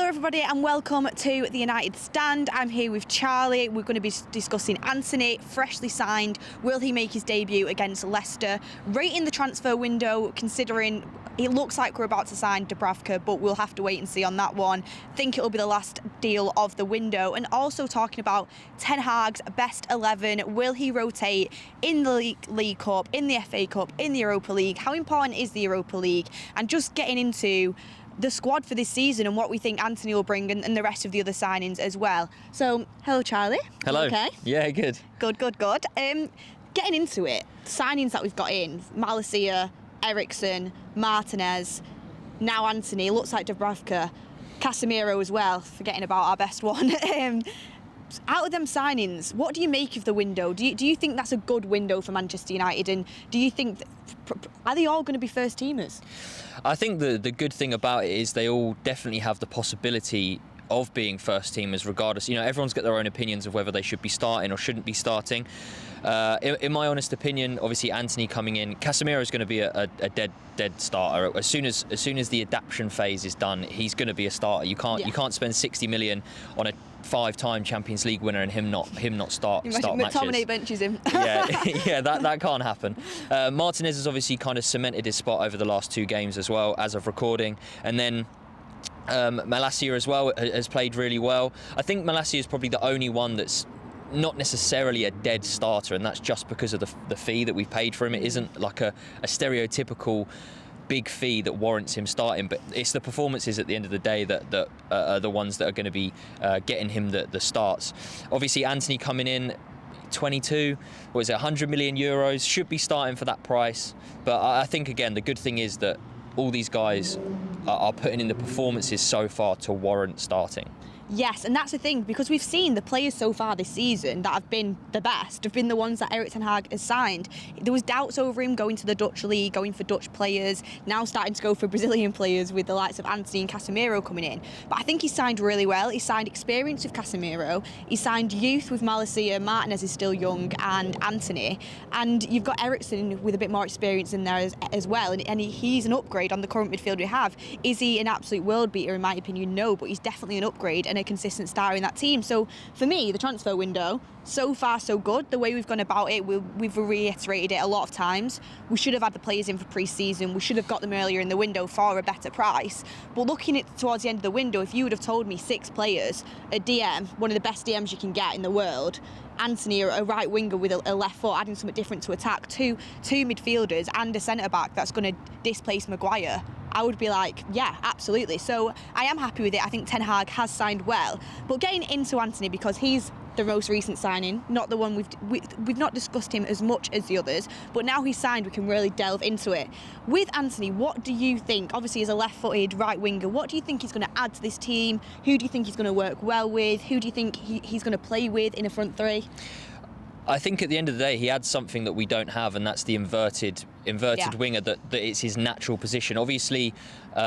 Hello everybody and welcome to the United Stand. I'm here with Charlie. We're going to be discussing Antony, freshly signed. Will he make his debut against Leicester? Rating the transfer window, considering it looks like we're about to sign Dubravka, but we'll have to wait and see on that one. Think it'll be the last deal of the window. And also talking about Ten Hag's best 11. Will he rotate in the League Cup, in the FA Cup, in the Europa League? How important is the Europa League? And just getting into the squad for this season and what we think Antony will bring and the rest of the other signings as well. So, hello Charlie. Hello. Okay. Yeah, good. Good. Getting into it, signings that we've got in, Martial, Eriksen, Martinez, now Antony, looks like Dubravka, Casemiro as well, forgetting about our best one. Out of them signings, what do you make of the window? Do you think that's a good window for Manchester United? And do you think, are they all going to be first teamers? I think the good thing about it is they all definitely have the possibility of being first teamers regardless. You know, everyone's got their own opinions of whether they should be starting or shouldn't be starting. In my honest opinion, obviously Antony coming in, Casemiro is going to be a dead starter. As soon as the adaptation phase is done, he's going to be a starter. You can't spend 60 million on a 5-time Champions League winner and him not start matches. McTominay benches him. yeah, that can't happen. Martinez has obviously kind of cemented his spot over the last 2 games as well as of recording, and then Malacia as well has played really well. I think Malacia is probably the only one that's not necessarily a dead starter, and that's just because of the fee that we paid for him. It isn't like a stereotypical big fee that warrants him starting, but it's the performances at the end of the day that are the ones that are going to be getting him the starts. Obviously Antony coming in 22, what is it, 100 million euros, should be starting for that price. But I think again the good thing is that all these guys are putting in the performances so far to warrant starting. Yes, and that's the thing, because we've seen the players so far this season that have been the best, have been the ones that Erik ten Hag has signed. There was doubts over him going to the Dutch league, going for Dutch players, now starting to go for Brazilian players with the likes of Antony and Casemiro coming in. But I think he signed really well. He signed experience with Casemiro, he signed youth with Malacia, Martinez is still young, and Antony. And you've got Eriksen with a bit more experience in there as well, and he's an upgrade on the current midfield we have. Is he an absolute world beater? In my opinion, no, but he's definitely an upgrade and a consistent star in that team. So for me, the transfer window, so far so good. The way we've gone about it, we've reiterated it a lot of times. We should have had the players in for pre-season. We should have got them earlier in the window for a better price. But looking at towards the end of the window, if you would have told me 6 players, a DM, one of the best DMs you can get in the world, Antony, a right winger with a left foot, adding something different to attack, two midfielders and a centre-back that's going to displace Maguire, I would be like, yeah, absolutely. So I am happy with it. I think Ten Hag has signed well. But getting into Antony, because he's the most recent signing, not the one we've not discussed him as much as the others, but now he's signed, we can really delve into it. With Antony, what do you think, obviously as a left-footed right winger, what do you think he's going to add to this team? Who do you think he's going to work well with? Who do you think he's going to play with in a front three? I think at the end of the day he adds something that we don't have, and that's the inverted winger. That it's his natural position. Obviously,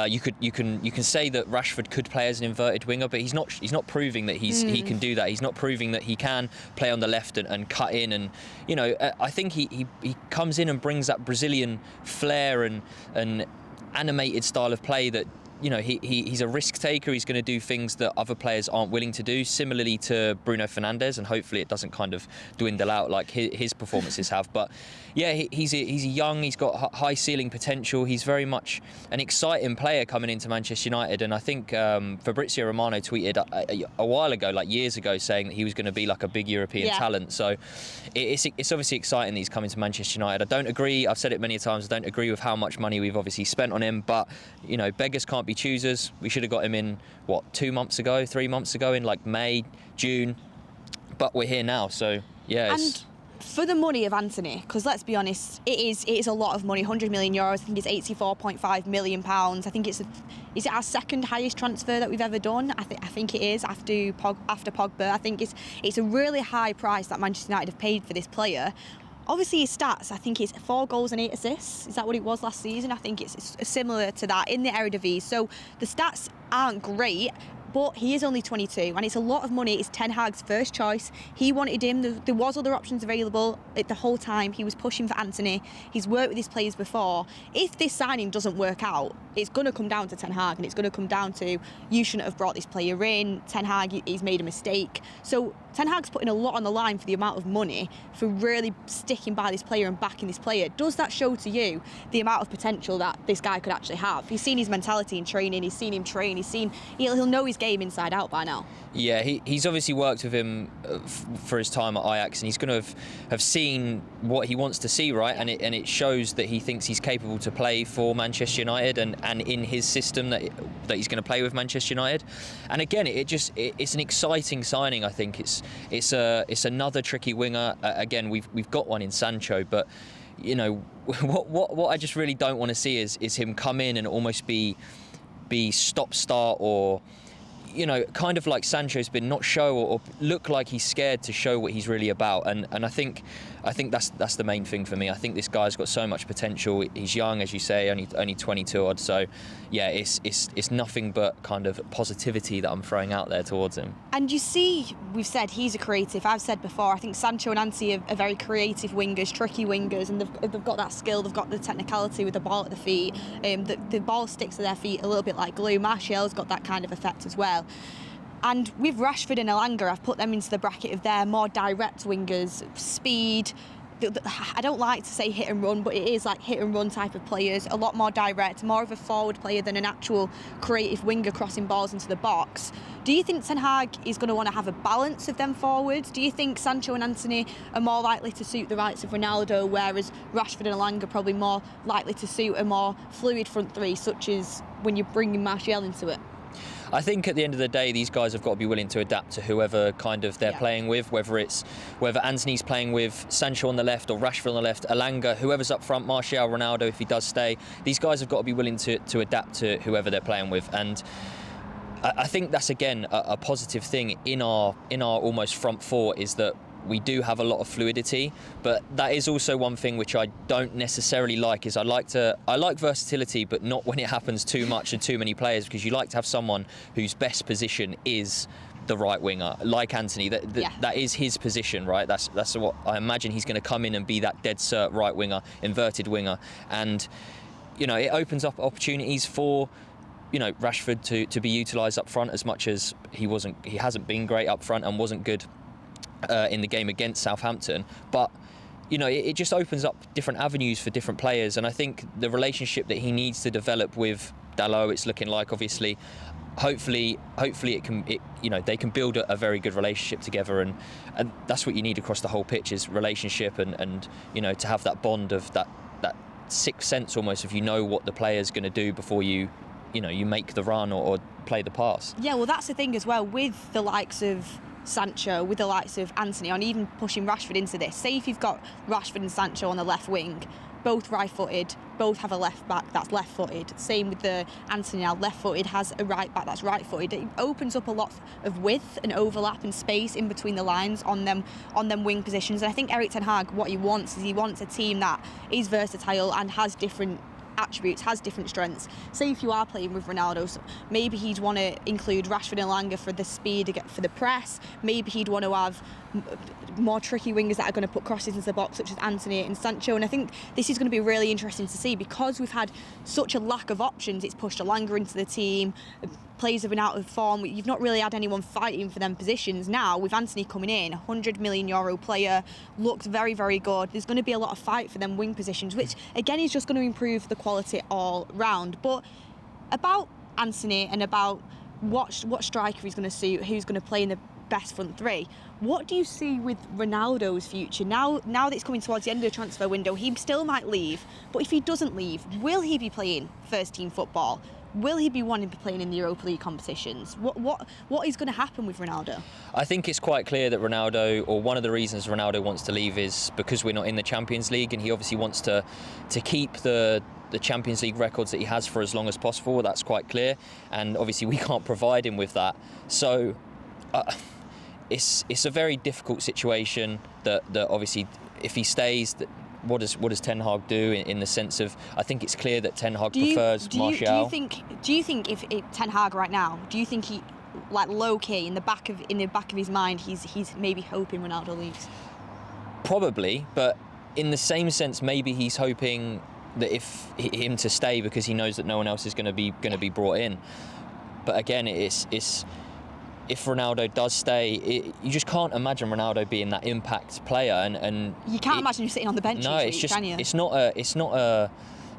you can say that Rashford could play as an inverted winger, but he's not proving that he can do that. He's not proving that he can play on the left and cut in. And you know, I think he comes in and brings that Brazilian flair and animated style of play that. You know, he's a risk taker. He's going to do things that other players aren't willing to do, similarly to Bruno Fernandes, and hopefully it doesn't kind of dwindle out like his performances have. But yeah, he's young, he's got high ceiling potential. He's very much an exciting player coming into Manchester United, and I think Fabrizio Romano tweeted a while ago, like years ago, saying that he was going to be like a big European talent. So it's obviously exciting that he's coming to Manchester United. I don't agree, I've said it many times, I don't agree with how much money we've obviously spent on him, but you know, beggars can't be choosers. We should have got him in 3 months ago, in like May, June, but we're here now. So yeah. And for the money of Antony, because let's be honest, it is a lot of money. 100 million euros. I think it's 84.5 million pounds. I think is it our second highest transfer that we've ever done? I think it is after Pogba. I think it's a really high price that Manchester United have paid for this player. Obviously his stats, I think it's 4 goals and 8 assists. Is that what it was last season? I think it's similar to that in the Eredivisie. So the stats aren't great. But he is only 22, and it's a lot of money. It's Ten Hag's first choice. He wanted him. There was other options available at the whole time. He was pushing for Antony. He's worked with his players before. If this signing doesn't work out, it's going to come down to Ten Hag, and it's going to come down to, you shouldn't have brought this player in. Ten Hag, he's made a mistake. So Ten Hag's putting a lot on the line for the amount of money, for really sticking by this player and backing this player. Does that show to you the amount of potential that this guy could actually have? He's seen his mentality in training. He's seen him train. He'll know his game inside out by now. Yeah, he's obviously worked with him for his time at Ajax, and he's going to have seen what he wants to see, right? And it shows that he thinks he's capable to play for Manchester United and in his system that he's going to play with Manchester United. And again, it's an exciting signing. I think it's another tricky winger. Again, we've got one in Sancho, but you know what I just really don't want to see is him come in and almost be stop-start, or you know, kind of like Sancho's been, not show or look like he's scared to show what he's really about. And I think that's the main thing for me. I think this guy's got so much potential. He's young, as you say, only 22 odd. So yeah, it's nothing but kind of positivity that I'm throwing out there towards him. And you see, we've said he's a creative. I've said before, I think Sancho and Antony are very creative wingers, tricky wingers, and they've got that skill. They've got the technicality with the ball at the feet. The ball sticks to their feet a little bit like glue. Martial's got that kind of effect as well. And with Rashford and Elanga, I've put them into the bracket of their more direct wingers, speed. I don't like to say hit and run, but it is like hit and run type of players, a lot more direct, more of a forward player than an actual creative winger crossing balls into the box. Do you think Ten Hag is going to want to have a balance of them forwards? Do you think Sancho and Antony are more likely to suit the likes of Ronaldo, whereas Rashford and Elanga are probably more likely to suit a more fluid front three, such as when you're bringing Martial into it? I think at the end of the day, these guys have got to be willing to adapt to whoever kind of they're playing with, whether Antony's playing with Sancho on the left or Rashford on the left, Elanga, whoever's up front, Martial, Ronaldo, if he does stay. These guys have got to be willing to adapt to whoever they're playing with. And I think that's, again, a positive thing in our almost front four, is that we do have a lot of fluidity, but that is also one thing which I don't necessarily like. Is I like versatility, but not when it happens too much and too many players, because you like to have someone whose best position is the right winger, like Antony. That is his position, right? That's what I imagine. He's going to come in and be that dead cert right winger, inverted winger, and you know, it opens up opportunities for, you know, Rashford to be utilised up front, as much as he hasn't been great up front and wasn't good in the game against Southampton. But you know, it just opens up different avenues for different players, and I think the relationship that he needs to develop with Dalot, it's looking like, obviously, hopefully they can build a very good relationship together, and that's what you need across the whole pitch, is relationship, and you know, to have that bond of that sixth sense almost, if you know what the player's going to do before you make the run or play the pass. Yeah, well, that's the thing as well with the likes of Sancho, with the likes of Antony, and even pushing Rashford into this. Say if you've got Rashford and Sancho on the left wing, both right-footed, both have a left back that's left-footed. Same with the Antony now, left-footed, has a right back that's right-footed. It opens up a lot of width and overlap and space in between the lines on them wing positions. And I think Erik ten Hag, what he wants a team that is versatile and has different attributes, has different strengths. Say if you are playing with Ronaldo, so maybe he'd want to include Rashford and Elanga for the speed, for the press. Maybe he'd want to have more tricky wingers that are going to put crosses into the box, such as Antony and Sancho. And I think this is going to be really interesting to see, because we've had such a lack of options. It's pushed Elanga into the team. Players have been out of form. You've not really had anyone fighting for them positions. Now, with Antony coming in, €100 million player, looks very, very good. There's going to be a lot of fight for them wing positions, which, again, is just going to improve the quality all round. But about Antony and about what striker he's going to suit, who's going to play in the best front three, what do you see with Ronaldo's future? Now that it's coming towards the end of the transfer window, he still might leave. But if he doesn't leave, will he be playing first-team football? Will he be wanting to be playing in the Europa League competitions? What is going to happen with Ronaldo? I think it's quite clear that Ronaldo, or one of the reasons Ronaldo wants to leave, is because we're not in the Champions League, and he obviously wants to keep the Champions League records that he has for as long as possible. That's quite clear, and obviously we can't provide him with that. So it's a very difficult situation that obviously, if he stays, what does Ten Hag do in the sense of, I think it's clear that Ten Hag prefers Martial. Do you think if Ten Hag right now, do you think like low key in the back of his mind, he's maybe hoping Ronaldo leaves? Probably, but in the same sense, maybe he's hoping that if him to stay because he knows that no one else is going to be brought in. But again, it's if Ronaldo does stay, you just can't imagine Ronaldo being that impact player, and you can't imagine him sitting on the bench. No, it's just can you? it's not a.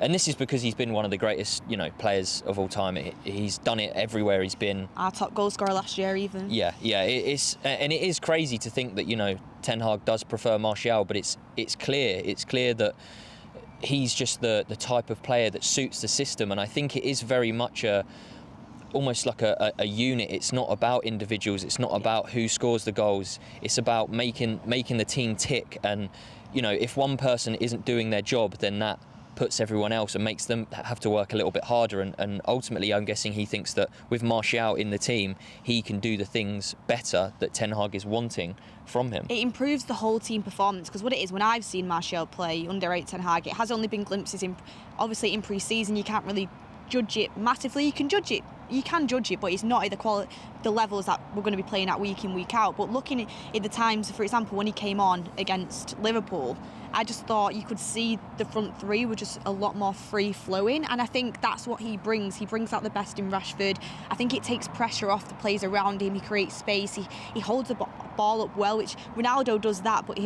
And this is because he's been one of the greatest, players of all time. He's done it everywhere he's been. Our top goal scorer last year, even. Yeah. It is crazy to think that Ten Hag does prefer Martial, but it's clear that he's just the type of player that suits the system, and I think it is very much almost like a unit. It's not about individuals. It's not about who scores the goals. It's about making the team tick. And if one person isn't doing their job, then that puts everyone else and makes them have to work a little bit harder. And ultimately, I'm guessing he thinks that with Martial in the team, he can do the things better that Ten Hag is wanting from him. It improves the whole team performance, because what it is, when I've seen Martial play under Ten Hag, it has only been glimpses obviously in pre-season. You can't really judge it massively. You can judge it, but it's not at the levels that we're going to be playing at week in, week out. But looking at the times, for example, when he came on against Liverpool, I just thought you could see the front three were just a lot more free-flowing, and I think that's what he brings. He brings out the best in Rashford. I think it takes pressure off the players around him. He creates space. He holds the ball up well, which Ronaldo does that, but he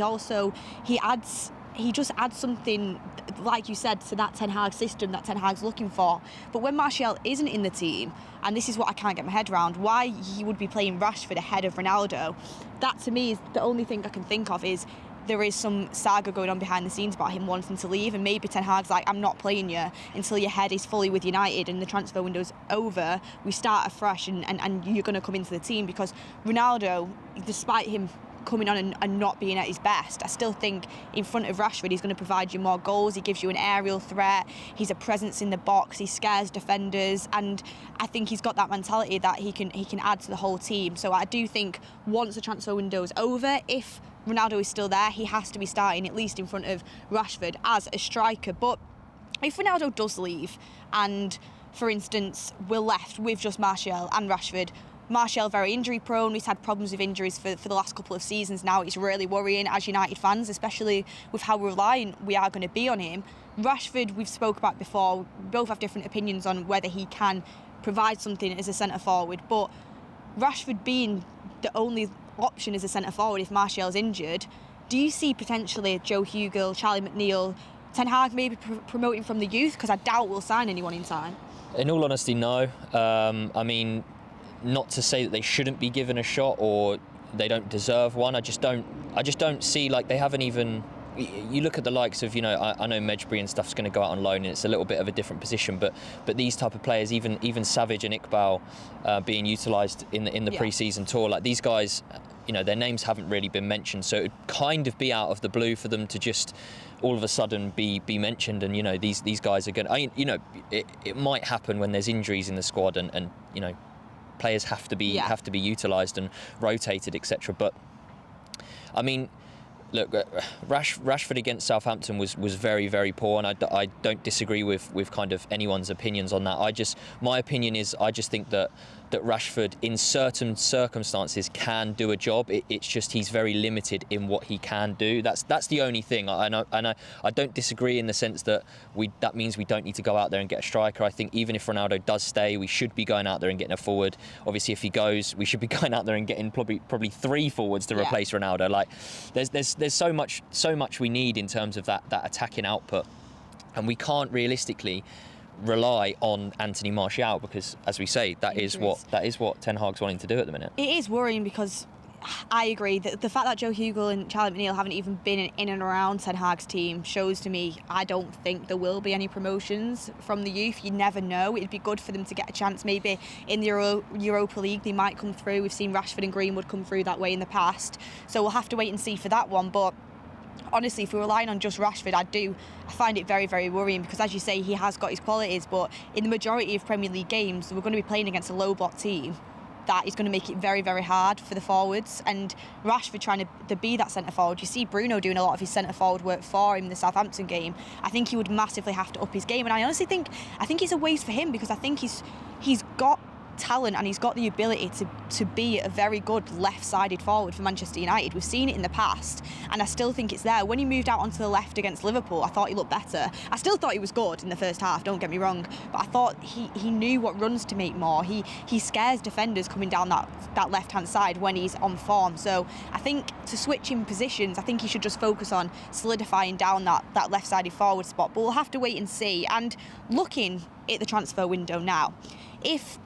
just adds something, like you said, to that Ten Hag system that Ten Hag's looking for. But when Martial isn't in the team, and this is what I can't get my head around, why he would be playing Rashford ahead of Ronaldo, that to me is the only thing I can think of is there is some saga going on behind the scenes about him wanting to leave, and maybe Ten Hag's like, I'm not playing you until your head is fully with United and the transfer window's over. We start afresh and you're going to come into the team, because Ronaldo, despite him coming on and not being at his best, I still think in front of Rashford he's going to provide you more goals. He gives you an aerial threat. He's a presence in the box. He scares defenders, and I think he's got that mentality that he can add to the whole team. So I do think once the transfer window is over, if Ronaldo is still there, he has to be starting at least in front of Rashford as a striker. But if Ronaldo does leave and, for instance, we're left with just Martial and Rashford, Martial very injury prone. He's had problems with injuries for the last couple of seasons now. It's really worrying as United fans, especially with how reliant we are going to be on him. Rashford, we've spoke about before. We both have different opinions on whether he can provide something as a centre forward, but Rashford being the only option as a centre forward if Martial is injured, do you see potentially Joe Hugill, Charlie McNeil, Ten Hag maybe promoting from the youth? Because I doubt we'll sign anyone in time. In all honesty, no. I mean, not to say that they shouldn't be given a shot or they don't deserve one. I just don't see, like, they haven't even. You look at the likes of, I know Medjbury and stuff's going to go out on loan, and it's a little bit of a different position, but these type of players, even Savage and Iqbal being utilised in the pre-season tour, like these guys, their names haven't really been mentioned, so it would kind of be out of the blue for them to just all of a sudden be mentioned. And these guys are going. It might happen when there's injuries in the squad, and players have to be utilised and rotated, etc. But I mean, look, Rashford against Southampton was very, very poor, and I don't disagree with kind of anyone's opinions on that. My opinion is I just think that Rashford in certain circumstances can do a job. It's just he's very limited in what he can do. That's the only thing. And I don't disagree in the sense that that means we don't need to go out there and get a striker. I think even if Ronaldo does stay, we should be going out there and getting a forward. Obviously, if he goes, we should be going out there and getting probably three forwards to replace Ronaldo. Like there's so much we need in terms of that attacking output, and we can't realistically rely on Antony Martial, because, as we say, that is what Ten Hag's wanting to do at the minute. It is worrying, because I agree that the fact that Joe Hugill and Charlie McNeil haven't even been in and around Ten Hag's team shows to me I don't think there will be any promotions from the youth. You never know. It'd be good for them to get a chance maybe in the Europa League. They might come through. We've seen Rashford and Greenwood come through that way in the past, so we'll have to wait and see for that one. But honestly, if we're relying on just Rashford, I find it very, very worrying, because, as you say, he has got his qualities, but in the majority of Premier League games, we're going to be playing against a low-block team that is going to make it very, very hard for the forwards. And Rashford trying to be that centre-forward, you see Bruno doing a lot of his centre-forward work for him in the Southampton game. I think he would massively have to up his game, and I honestly think it's a waste for him, because I think he's got talent and he's got the ability to be a very good left-sided forward for Manchester United. We've seen it in the past, and I still think it's there. When he moved out onto the left against Liverpool, I thought he looked better. I still thought he was good in the first half, don't get me wrong, but I thought he knew what runs to make more. He scares defenders coming down that left-hand side when he's on form. So I think to switch in positions, I think he should just focus on solidifying down that left-sided forward spot. But we'll have to wait and see. And looking at the transfer window now, if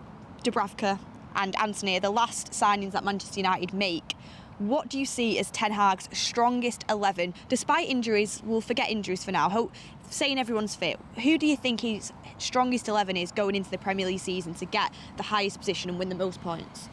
Dubravka and Antony are the last signings that Manchester United make, what do you see as Ten Hag's strongest 11? Despite injuries, we'll forget injuries for now, saying everyone's fit, who do you think his strongest 11 is going into the Premier League season to get the highest position and win the most points?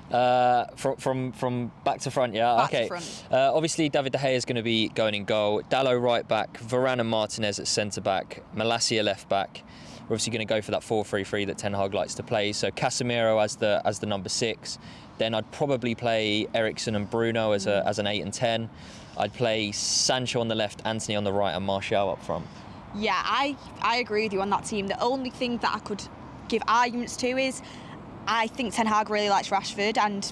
From back to front, yeah. Back okay. to front. Obviously, David De Gea is going to be going in goal. Dalot right back, Varane and Martinez at centre back, Malacia left back. We're obviously going to go for that 4-3-3 that Ten Hag likes to play. So Casemiro as the number 6. Then I'd probably play Eriksen and Bruno as an 8 and 10. I'd play Sancho on the left, Antony on the right, and Martial up front. Yeah, I agree with you on that team. The only thing that I could give arguments to is I think Ten Hag really likes Rashford, and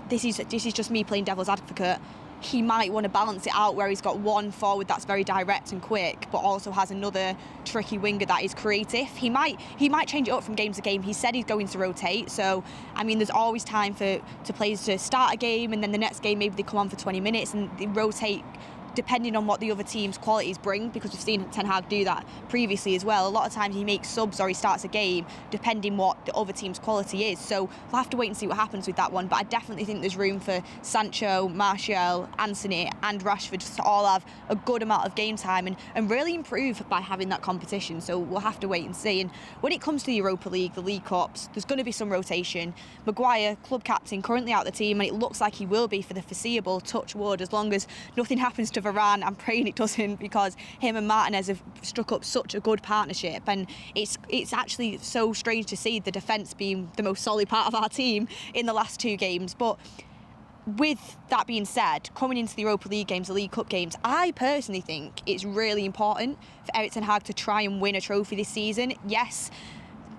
this is just me playing devil's advocate. He might want to balance it out where he's got one forward that's very direct and quick, but also has another tricky winger that is creative. He might change it up from game to game. He said he's going to rotate, so I mean, there's always time for players to start a game, and then the next game maybe they come on for 20 minutes and they rotate depending on what the other team's qualities bring, because we've seen Ten Hag do that previously as well. A lot of times he makes subs or he starts a game depending what the other team's quality is. So we'll have to wait and see what happens with that one. But I definitely think there's room for Sancho, Martial, Antony and Rashford to all have a good amount of game time and really improve by having that competition. So we'll have to wait and see. And when it comes to the Europa League, the League Cups, there's going to be some rotation. Maguire, club captain, currently out of the team, and it looks like he will be for the foreseeable, touch wood, as long as nothing happens to Varane. I'm praying it doesn't, because him and Martinez have struck up such a good partnership, and it's actually so strange to see the defence being the most solid part of our team in the last 2 games. But with that being said, coming into the Europa League games, the League Cup games, I personally think it's really important for Erik Ten Hag to try and win a trophy this season. Yes,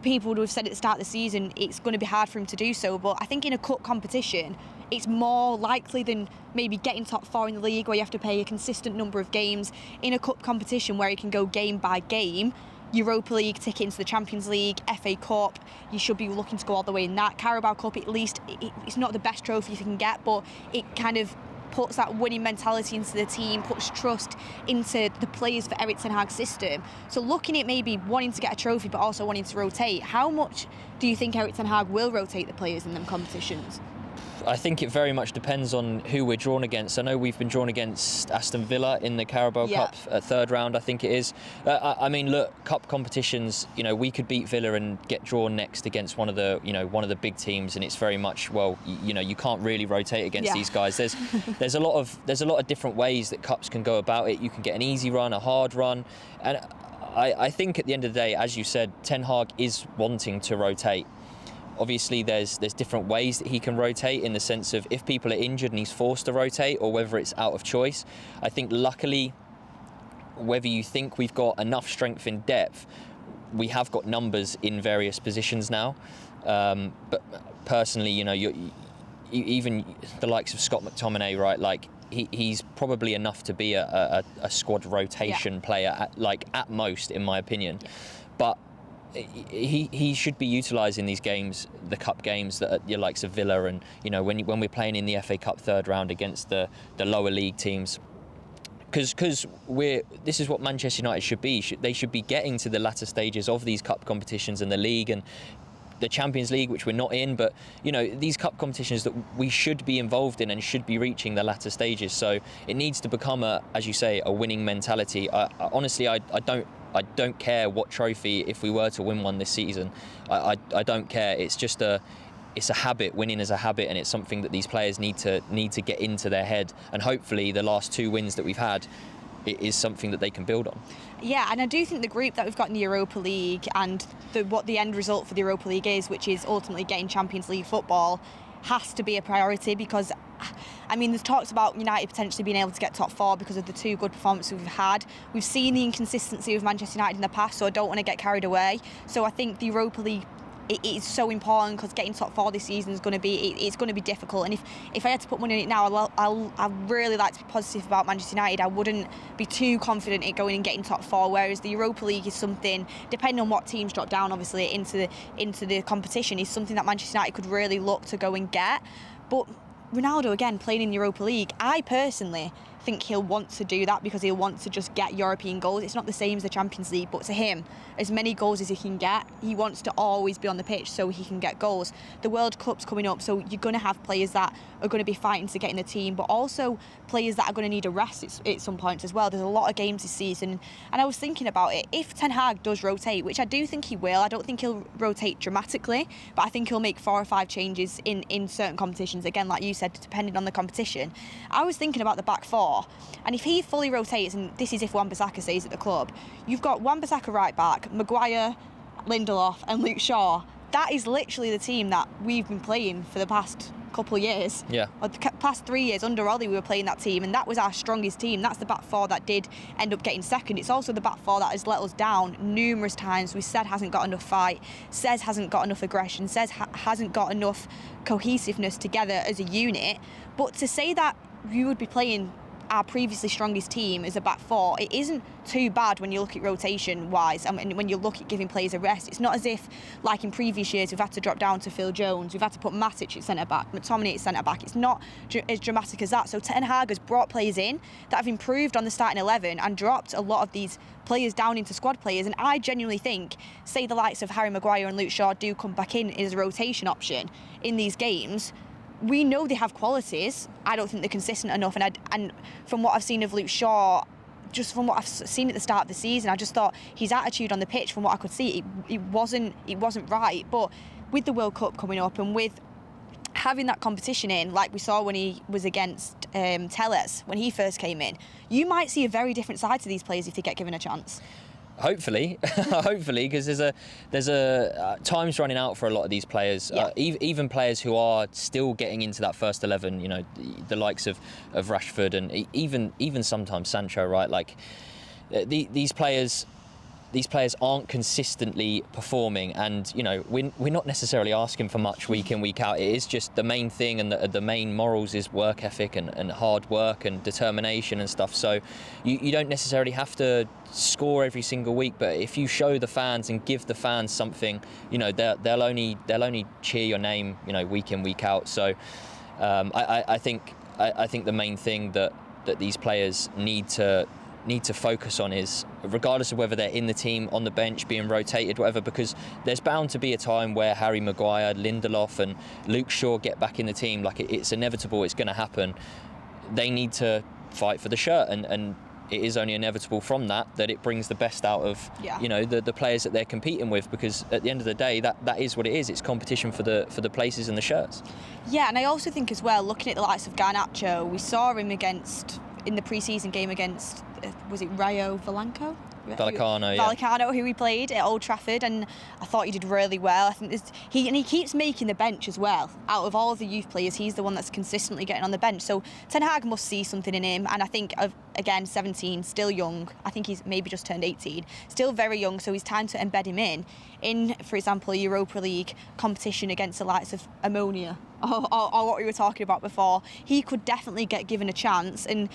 people would have said at the start of the season it's going to be hard for him to do so, but I think in a cup competition it's more likely than maybe getting top 4 in the league where you have to play a consistent number of games. In a cup competition where you can go game by game, Europa League ticket into the Champions League, FA Cup, you should be looking to go all the way in that. Carabao Cup, at least, it's not the best trophy you can get, but it kind of puts that winning mentality into the team, puts trust into the players for Erik Ten Hag's system. So looking at maybe wanting to get a trophy but also wanting to rotate, how much do you think Erik Ten Hag will rotate the players in them competitions? I think it very much depends on who we're drawn against. I know we've been drawn against Aston Villa in the Carabao Cup at 3rd round, I think it is. I mean, look, cup competitions, we could beat Villa and get drawn next against one of the big teams, and it's very much, well, you can't really rotate against these guys. There's a lot of different ways that cups can go about it. You can get an easy run, a hard run, and I think at the end of the day, as you said, Ten Hag is wanting to rotate. Obviously, there's different ways that he can rotate, in the sense of if people are injured and he's forced to rotate, or whether it's out of choice. I think luckily, whether you think we've got enough strength in depth, we have got numbers in various positions now. But personally, even the likes of Scott McTominay, right? Like he's probably enough to be a squad rotation player, at most, in my opinion. Yeah. But he should be utilising these games, the cup games that are your likes of Villa, and when we're playing in the FA Cup 3rd round against the lower league teams, because this is what Manchester United should be. They should be getting to the latter stages of these cup competitions and the league and the Champions League, which we're not in, but these cup competitions that we should be involved in and should be reaching the latter stages. So it needs to become as you say, a winning mentality. Honestly, I don't care what trophy, if we were to win one this season. I don't care. It's just it's a habit. Winning is a habit, and it's something that these players need to get into their head. And hopefully, the last 2 wins that we've had, it is something that they can build on. Yeah, and I do think the group that we've got in the Europa League and what the end result for the Europa League is, which is ultimately getting Champions League football, has to be a priority, because I mean, there's talks about United potentially being able to get top 4 because of the 2 good performances we've had. We've seen the inconsistency of Manchester United in the past, so I don't want to get carried away. So I think the Europa League it is so important because getting top 4 this season is going to be it's going to be difficult. And if I had to put money on it now, I really like to be positive about Manchester United. I wouldn't be too confident in going and getting top 4. Whereas the Europa League is something, depending on what teams drop down, obviously into the competition, is something that Manchester United could really look to go and get. But Ronaldo, again, playing in the Europa League, I personally think he'll want to do that because he'll want to just get European goals. It's not the same as the Champions League, but to him, as many goals as he can get, he wants to always be on the pitch so he can get goals. The World Cup's coming up, so you're going to have players that are going to be fighting to get in the team, but also players that are going to need a rest at some points as well. There's a lot of games this season, and I was thinking about it. If Ten Hag does rotate, which I do think he will, I don't think he'll rotate dramatically, but I think he'll make 4 or 5 changes in certain competitions. Again, like you said, depending on the competition. I was thinking about the back 4. And if he fully rotates, and this is if Wan-Bissaka stays at the club, you've got Wan-Bissaka right back, Maguire, Lindelof and Luke Shaw. That is literally the team that we've been playing for the past couple of years. Yeah. Or the past 3 years under Ollie, we were playing that team, and that was our strongest team. That's the back 4 that did end up getting second. It's also the back 4 that has let us down numerous times. We said hasn't got enough fight, says hasn't got enough aggression, says hasn't got enough cohesiveness together as a unit. But to say that you would be playing our previously strongest team as a back 4, it isn't too bad when you look at rotation wise, and when you look at giving players a rest. It's not as if, like in previous years, we've had to drop down to Phil Jones, we've had to put Matic at centre back, McTominay at centre back. It's not as dramatic as that. So Ten Hag has brought players in that have improved on the starting 11 and dropped a lot of these players down into squad players. And I genuinely think, say the likes of Harry Maguire and Luke Shaw do come back in as a rotation option in these games, we know they have qualities. I don't think they're consistent enough. And from what I've seen of Luke Shaw, just from what I've seen at the start of the season, I just thought his attitude on the pitch, from what I could see, it wasn't right. But with the World Cup coming up and with having that competition in, like we saw when he was against Telles when he first came in, you might see a very different side to these players if they get given a chance. Hopefully, because there's a time's running out for a lot of these players. Yeah. Even players who are still getting into that first 11. You know, the likes of Rashford and even sometimes Sancho. Right, like these players aren't consistently performing, and you know we're not necessarily asking for much week in, week out. It is just the main thing, and the main morals is work ethic and hard work and determination and stuff. So you don't necessarily have to score every single week, but if you show the fans and give the fans something, you know they'll only cheer your name, you know, week in, week out. So I think the main thing that these players need to focus on is, regardless of whether they're in the team, on the bench, being rotated, whatever, because there's bound to be a time where Harry Maguire, Lindelof and Luke Shaw get back in the team. Like it's inevitable, it's going to happen. They need to fight for the shirt, and it is only inevitable from that it brings the best out of you know the players that they're competing with, because at the end of the day that is what it is. It's competition for the places and the shirts. Yeah, and I also think as well, looking at the likes of Garnacho, we saw him in the pre-season game against was it Rayo Vallecano, who he played at Old Trafford, and I thought he did really well. I think he keeps making the bench as well. Out of all of the youth players, he's the one that's consistently getting on the bench. So Ten Hag must see something in him, and I think again 17, still young. I think he's maybe just turned 18, still very young. So it's time to embed him in, for example, a Europa League competition against the likes of Ammonia. Or what we were talking about before. He could definitely get given a chance and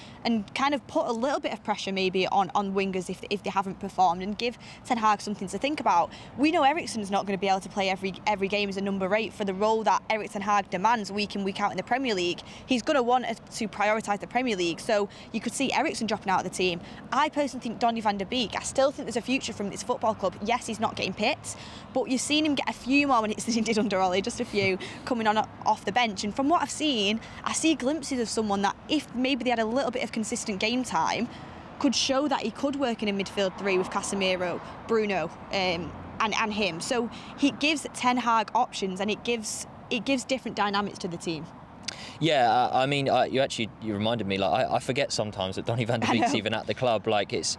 kind of put a little bit of pressure maybe on wingers if they haven't performed, and give Ten Hag something to think about. We know Eriksen's not going to be able to play every game as a number 8 for the role that Erik Ten Hag demands week in, week out in the Premier League. He's going to want to prioritise the Premier League, so you could see Eriksen dropping out of the team. I personally think Donny van der Beek, I still think there's a future from this football club. Yes, he's not getting picked, but you've seen him get a few more minutes than he did under Ollie, just a few, coming on off the bench. And from what I've seen, I see glimpses of someone that, if maybe they had a little bit of consistent game time, could show that he could work in a midfield 3 with Casemiro, Bruno and him. So he gives Ten Hag options, and it gives different dynamics to the team. Yeah, I mean, you reminded me. Like, I forget sometimes that Donny van der Beek's even at the club. Like, it's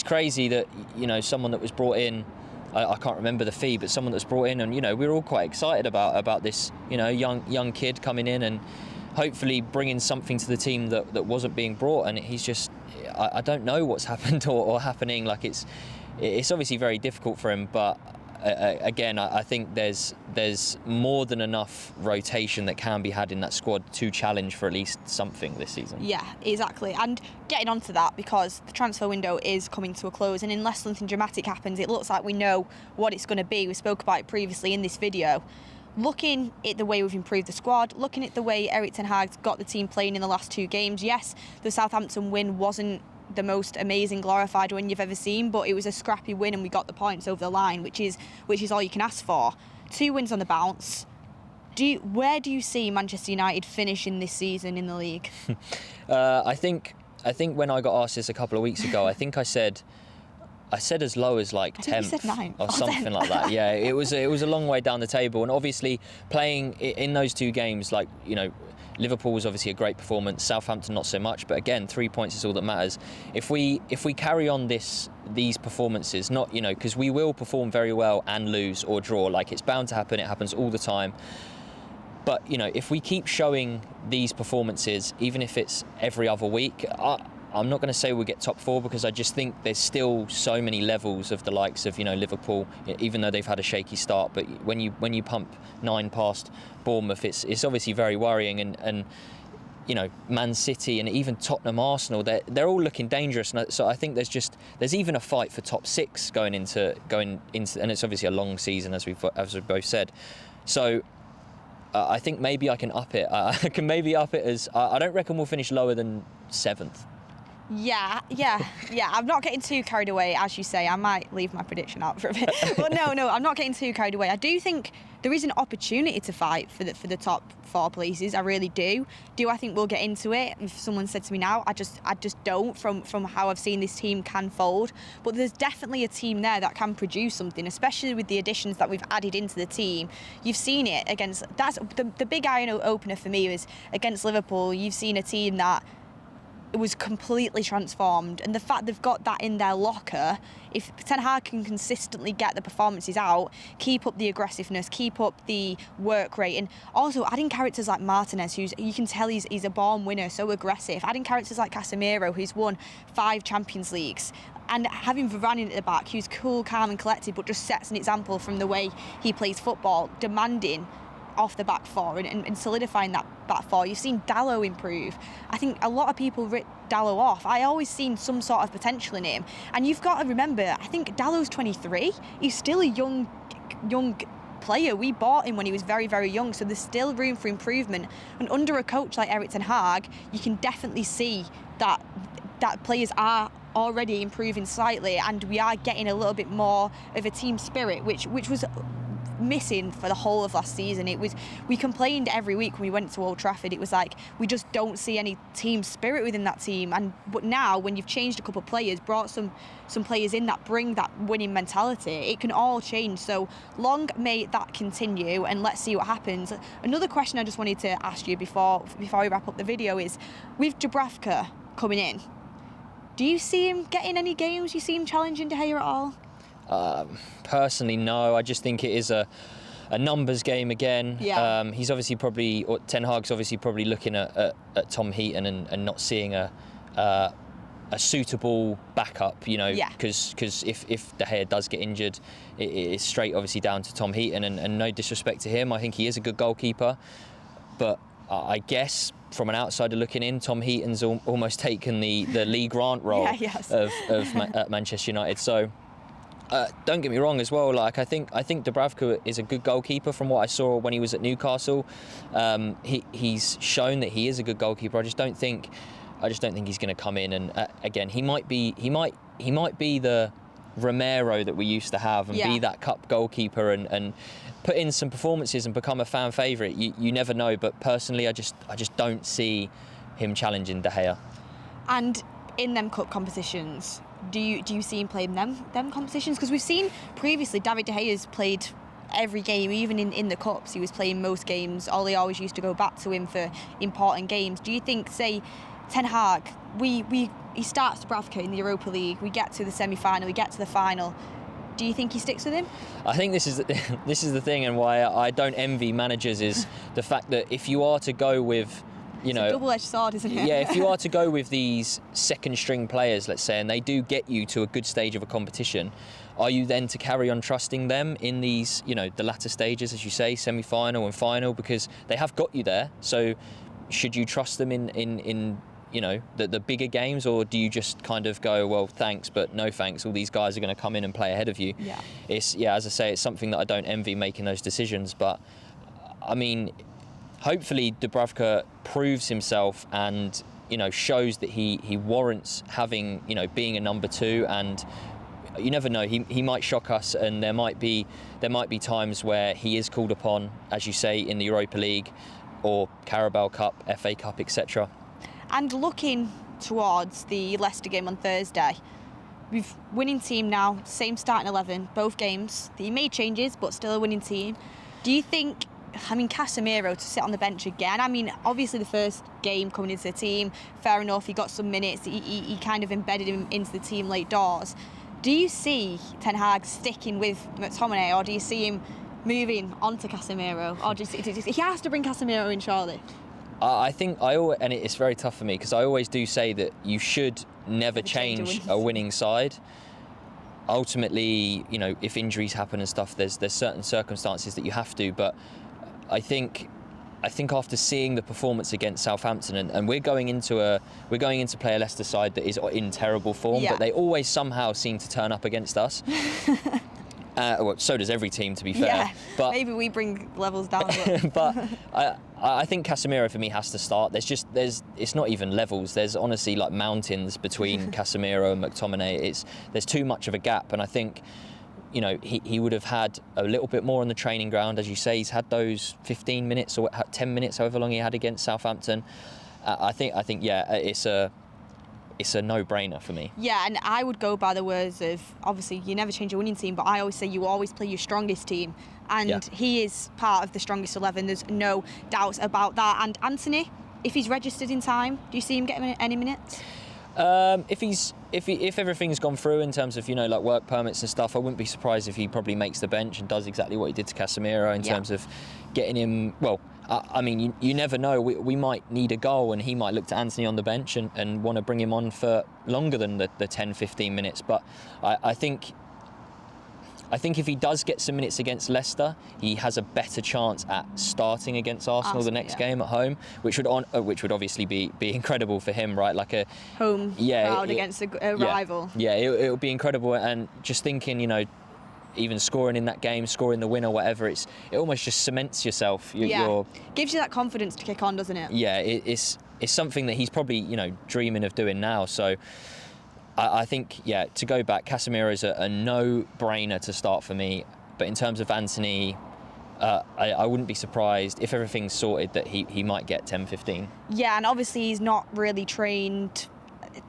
crazy that, you know, someone that was brought in, I can't remember the fee, but someone that's brought in, and you know, we're all quite excited about this, you know, young kid coming in and hopefully bringing something to the team that wasn't being brought. And he's just, I don't know what's happened or happening. Like it's obviously very difficult for him, but again, I think there's more than enough rotation that can be had in that squad to challenge for at least something this season. Yeah, exactly. And getting onto that, because the transfer window is coming to a close, and unless something dramatic happens, it looks like we know what it's going to be. We spoke about it previously in this video. Looking at the way we've improved the squad, looking at the way Erik ten Hag's got the team playing in the last 2 games, yes, the Southampton win wasn't the most amazing glorified win you've ever seen, but it was a scrappy win and we got the points over the line, which is all you can ask for. 2 wins on the bounce. Where do you see Manchester United finishing this season in the league? I think when I got asked this a couple of weeks ago, I think I said as low as like 10th or something like that. Yeah, it was a long way down the table, and obviously playing in those 2 games, like, you know, Liverpool was obviously a great performance, Southampton not so much, but again, 3 points is all that matters. If we carry on these performances, not, you know, because we will perform very well and lose or draw, like it's bound to happen, it happens all the time. But, you know, if we keep showing these performances, even if it's every other week, I'm not going to say we'll get top 4, because I just think there's still so many levels of the likes of, you know, Liverpool, even though they've had a shaky start. But when you pump 9 past Bournemouth, it's obviously very worrying. And you know, Man City and even Tottenham, Arsenal, they're all looking dangerous. So I think there's even a fight for top 6 going into, and it's obviously a long season, as we've both said. So I think maybe I can up it. I can maybe up it as I don't reckon we'll finish lower than 7th. Yeah. I'm not getting too carried away, as you say. I might leave my prediction out for a bit. But no, I'm not getting too carried away. I do think there is an opportunity to fight for the top 4 places. I really do. Do I think we'll get into it? If someone said to me now, I just don't, from how I've seen this team can fold. But there's definitely a team there that can produce something, especially with the additions that we've added into the team. You've seen it against, that's the big eye opener for me is against Liverpool. You've seen a team that it was completely transformed, and the fact they've got that in their locker, if Ten Hag can consistently get the performances out, keep up the aggressiveness, keep up the work rate, and also adding characters like Martinez, who's, you can tell he's a born winner, so aggressive, adding characters like Casemiro, who's won 5 Champions Leagues, and having Varane at the back, who's cool, calm and collected, but just sets an example from the way he plays football, demanding off the back 4 and solidifying that back 4. You've seen Dalot improve. I think a lot of people writ Dalot off. I always seen some sort of potential in him, and you've got to remember, I think Dalot's 23. He's still a young player. We bought him when he was very, very young, so there's still room for improvement, and under a coach like Erik ten Hag, you can definitely see that players are already improving slightly, and we are getting a little bit more of a team spirit, which was missing for the whole of last season. We complained every week when we went to Old Trafford. It was like we just don't see any team spirit within that team. But now, when you've changed a couple of players, brought some players in that bring that winning mentality, it can all change. So long may that continue, and let's see what happens. Another question I just wanted to ask you before we wrap up the video is, with Dubravka coming in, do you see him getting any games? Do you see him challenging De Gea at all? Personally, no. I just think it is a numbers game again. Yeah. He's obviously Ten Hag's obviously probably looking at Tom Heaton and not seeing a suitable backup, you know, because if De Gea does get injured, it is straight obviously down to Tom Heaton, and no disrespect to him, I think he is a good goalkeeper, but I guess from an outsider looking in, Tom Heaton's almost taken the Lee Grant role at Manchester United. So don't get me wrong as well. Like I think Dubravka is a good goalkeeper from what I saw when he was at Newcastle. He's shown that he is a good goalkeeper. I just don't think he's going to come in and again he might be the Romero that we used to have and be that cup goalkeeper and put in some performances and become a fan favourite. You never know, but personally I just don't see him challenging De Gea. And in them cup competitions, do you see him playing them competitions? Because we've seen previously David De Gea's played every game, even in the cups. He was playing most games. Ollie always used to go back to him for important games. Do you think, say, Ten Hag, he starts Dubravka in the Europa League, we get to the semi-final, we get to the final, do you think he sticks with him? I think this is the thing, and why I don't envy managers is the fact that if you are to go with, it's a double-edged sword, isn't it? Yeah, if you are to go with these second-string players, let's say, and they do get you to a good stage of a competition, are you then to carry on trusting them in these, the latter stages, as you say, semi-final and final, because they have got you there? So should you trust them in the bigger games, or do you just kind of go, well, thanks, but no thanks, all these guys are going to come in and play ahead of you? As I say, it's something that I don't envy, making those decisions. But I mean, hopefully Dubravka proves himself and shows that he warrants having, being a number 2, and you never know, he might shock us, and there might be times where he is called upon, as you say, in the Europa League or Carabao Cup, FA Cup, etc. And looking towards the Leicester game on Thursday, we've winning team now, same starting 11, both games. He made changes, but still a winning team. Do you think, Casemiro to sit on the bench again? Obviously the first game coming into the team, fair enough, he got some minutes, he kind of embedded him into the team late doors. Do you see Ten Hag sticking with McTominay, or do you see him moving on to Casemiro? Or do you see, he has to bring Casemiro in, surely? I think and it's very tough for me, because I always do say that you should never change a winning side. Ultimately, if injuries happen and stuff, there's certain circumstances that you have to. But I think after seeing the performance against Southampton, and we're going into play a Leicester side that is in terrible form, but they always somehow seem to turn up against us. Well, so does every team, to be fair. Yeah, but maybe we bring levels down. But I think Casemiro for me has to start. It's not even levels. There's honestly like mountains between Casemiro and McTominay. There's too much of a gap, and I think he would have had a little bit more on the training ground. As you say, he's had those 15 minutes or 10 minutes, however long he had against Southampton. I think it's a no-brainer for me. Yeah, and I would go by the words of, obviously, you never change a winning team, but I always say you always play your strongest team. And he is part of the strongest 11. There's no doubts about that. And Antony, if he's registered in time, do you see him getting any minutes? If everything's gone through in terms of like work permits and stuff, I wouldn't be surprised if he probably makes the bench and does exactly what he did to Casemiro in terms of getting him. Well, you never know. We might need a goal, and he might look to Antony on the bench and want to bring him on for longer than the 10-15 minutes. But I think if he does get some minutes against Leicester, he has a better chance at starting against Arsenal the next game at home, which would obviously be incredible for him, right? Like a home crowd against a rival. Yeah, it would be incredible. And just thinking, even scoring in that game, scoring the win or whatever, it almost just cements yourself. Gives you that confidence to kick on, doesn't it? Yeah, it's something that he's probably dreaming of doing now. So I think, to go back, Casemiro is a no-brainer to start for me. But in terms of Antony, I wouldn't be surprised if everything's sorted that he might get 10-15. Yeah, and obviously he's not really trained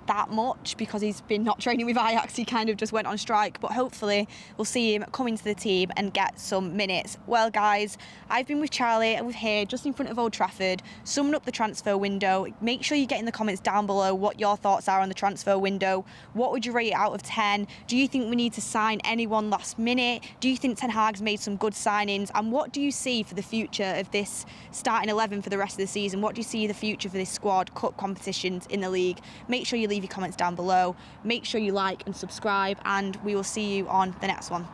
that much because he's been not training with Ajax. He kind of just went on strike, but hopefully we'll see him come into the team and get some minutes. Well, guys, I've been with Charlie and we're here just in front of Old Trafford, summing up the transfer window. Make sure you get in the comments down below what your thoughts are on the transfer window. What would you rate it out of 10? Do you think we need to sign anyone last minute? Do you think Ten Hag's made some good signings? And what do you see for the future of this starting 11 for the rest of the season? What do you see the future for this squad, cup competitions in the league? Make sure you leave your comments down below. Make sure you like and subscribe, and we will see you on the next one.